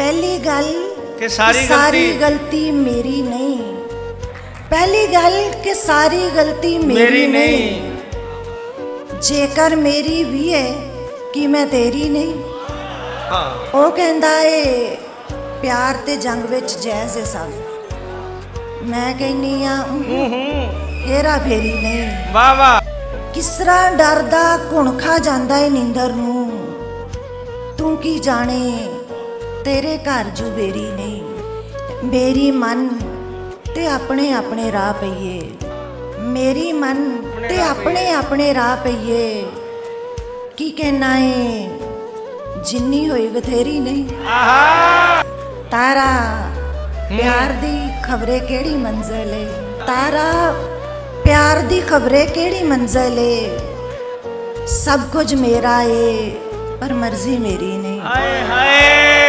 पहली गल कि सारी गलती मेरी नहीं। पहली गल कि सारी गलती मेरी नहीं। जेकर मेरी भी है कि मैं तेरी नहीं। हाँ। वो कहंदा है प्यार ते जंग विच जैज़ है सब। मैं कहनी हेरा फेरी नहीं। वाह वाह। किस तरह डरदा घुण खा जांदा है नींदर नूं। तू की जाने तेरे घर जुबेरी नहीं। मेरी मन ते अपने अपने राह पईए। मेरी मन ते अपने अपने राह पईए। की कहना है जिन्नी होई बथेरी नहीं। तारा प्यार दी खबरे केड़ी मंजिल है। तारा प्यार दी खबरे केड़ी मंजिल है। सब कुछ मेरा है पर मर्जी मेरी नहीं। हाय हाय।